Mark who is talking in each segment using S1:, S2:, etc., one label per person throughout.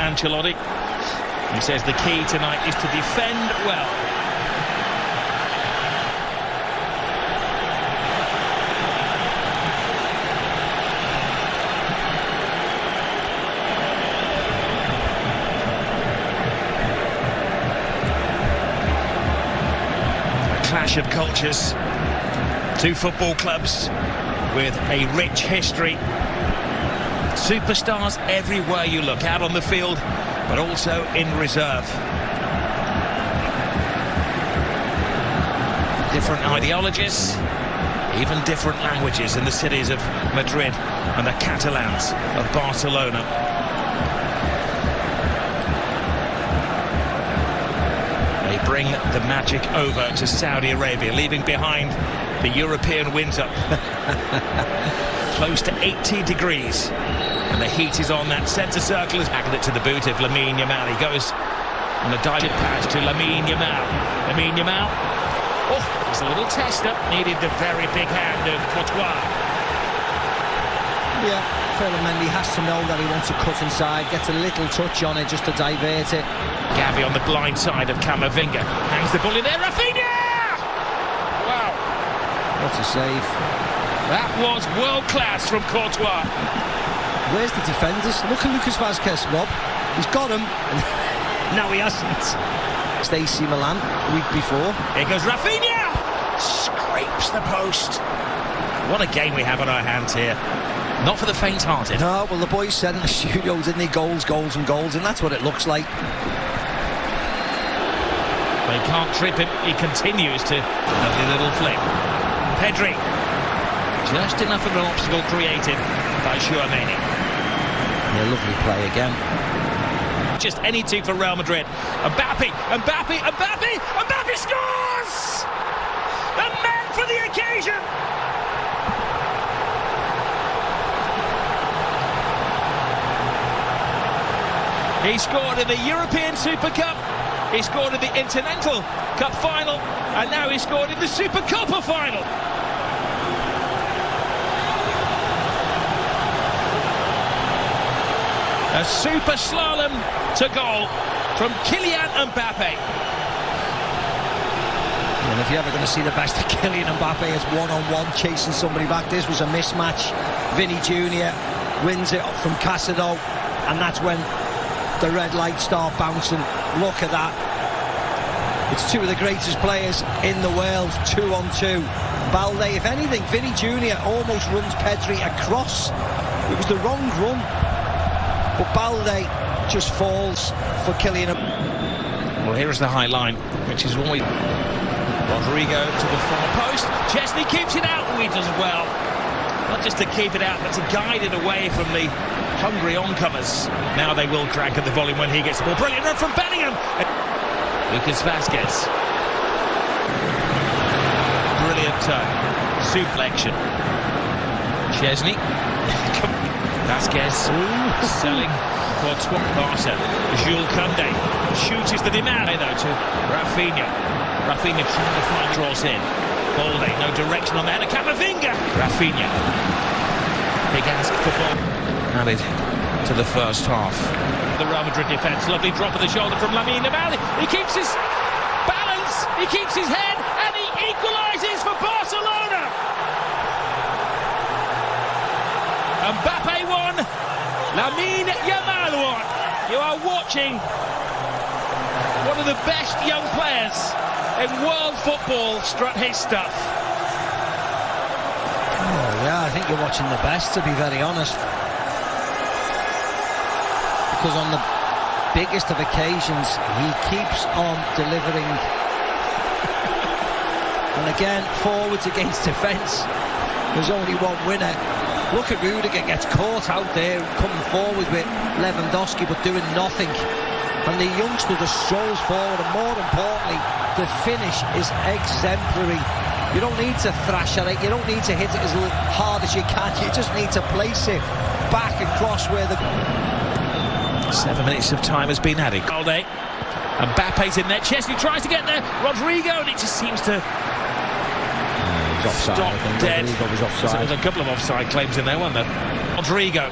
S1: Ancelotti. He says the key tonight is to defend well. A clash of cultures. Two football clubs with a rich history. Superstars everywhere you look, out on the field, but also in reserve. Different ideologies, even different languages in the cities of Madrid and the Catalans of Barcelona. They bring the magic over to Saudi Arabia, leaving behind the European winter. Close to 80 degrees. And the heat is on that centre circle. Has back it to the boot of Lamine Yamal. He goes on a diving pass to Lamine Yamal. Lamine Yamal. Oh, it's a little tester. Needed the very big hand of Courtois.
S2: Yeah, Mendy has to know that he wants to cut inside. Gets a little touch on it just to divert it.
S1: Gavi on the blind side of Camavinga. Hangs the ball in there. Rafinha! Wow.
S2: What a save.
S1: That was world class from Courtois.
S2: Where's the defenders? Look at Lucas Vazquez, Rob. He's got him. No, he hasn't. AC Milan, the week before.
S1: Here goes Rafinha! Scrapes the post. What a game we have on our hands here. Not for the faint-hearted.
S2: No, well, the boys said in the studio, didn't they? Goals, goals and goals, and that's what it looks like.
S1: They can't trip him. He continues to... Lovely little flick. Pedri. Just enough of an obstacle created by Chouameni.
S2: Yeah, lovely play again.
S1: Just any two for Real Madrid. Mbappe scores! The man for the occasion! He scored in the European Super Cup, he scored in the Intercontinental Cup final, and now he scored in the Super Copa final. A super slalom to goal from Kylian Mbappe.
S2: And if you're ever going to see the best of Kylian Mbappe, it's one-on-one chasing somebody back. This was a mismatch. Vinny Jr. wins it from Casado, and that's when the red lights start bouncing. Look at that. It's two of the greatest players in the world, 2-on-2. Balde, if anything, Vinny Jr. almost runs Pedri across. It was the wrong run. But Balde just falls for Kylian.
S1: Well, here is the high line, which is always Rodrigo to the far post. Chesney keeps it out. Oh, he does well. Not just to keep it out, but to guide it away from the hungry oncomers. Now they will crack at the volume when he gets the ball. Brilliant run from Bellingham. Lucas Vazquez. Brilliant turn. Suplection. Chesney. Vazquez selling Courtois. Barca. Jules Koundé shoots the demand though to Rafinha. Rafinha trying to find, draws in. Balde, no direction on that. And Camavinga. Rafinha. Big ask for ball. Added to the first half. The Real Madrid defence. Lovely drop of the shoulder from Lamine Yamal. He keeps his balance. He keeps his head, and he equalises for Barcelona. Mbappe won, Lamine Yamal won. You are watching one of the best young players in world football strut his stuff.
S2: Oh, yeah, I think you're watching the best, to be very honest. Because on the biggest of occasions, he keeps on delivering. And again, forwards against defence. There's only one winner. Look at Rudiger, gets caught out there, coming forward with Lewandowski, but doing nothing. And the youngster just strolls forward, and more importantly, the finish is exemplary. You don't need to thrash at it, you don't need to hit it as hard as you can, you just need to place it back across where the...
S1: 7 minutes of time has been added. Balde. Mbappe's in there, Chesney tries to get there, Rodrigo, and it just seems to...
S2: Offside,
S1: stop dead.
S2: Was offside.
S1: So there's a couple of offside claims in there, weren't there? Rodrigo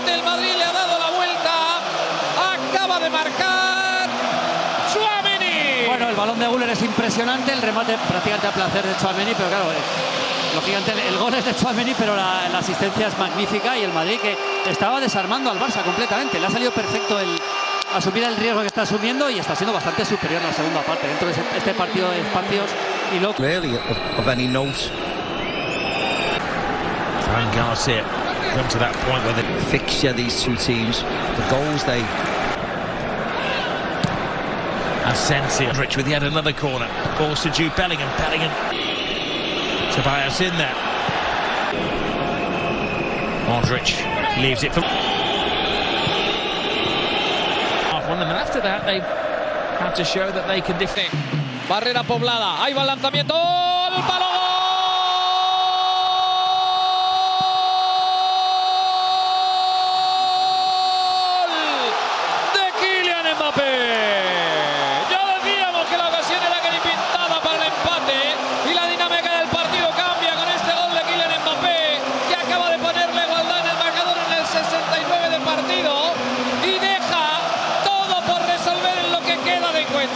S3: impresionante. El Madrid le ha dado la vuelta. Acaba de marcar Tchouaméni.
S4: Bueno, el balón de Güler es impresionante, el remate prácticamente a placer de Tchouaméni, pero claro, lógicamente el gol es de Tchouaméni, pero la asistencia es magnífica, y el Madrid que estaba desarmando al Barça completamente. Le ha salido perfecto asumir el riesgo que está asumiendo, y está siendo bastante superior en la segunda parte dentro de este partido de espacios y lo
S2: Really, of any note.
S1: Fran Garcia come to that point where the
S2: Fixture, these two teams, the goals they...
S1: Asensio Rich with yet another corner. Balls to Jude Bellingham. Tobias in there. Modric leaves it for one, and after that they've had to show that they can defend.
S3: Barrera poblada. Ahí va el lanzamiento. ¡El palo!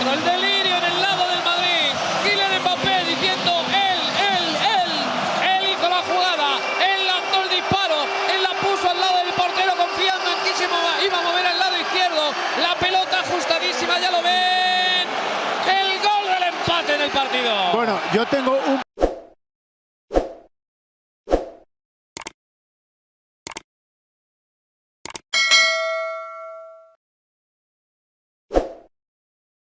S3: El delirio en el lado del Madrid. Kylian Mbappé diciendo él hizo la jugada, él lanzó el disparo, él la puso al lado del portero confiando en que iba a mover al lado izquierdo. La pelota ajustadísima, ya lo ven. El gol del empate en el partido.
S5: Bueno, yo tengo un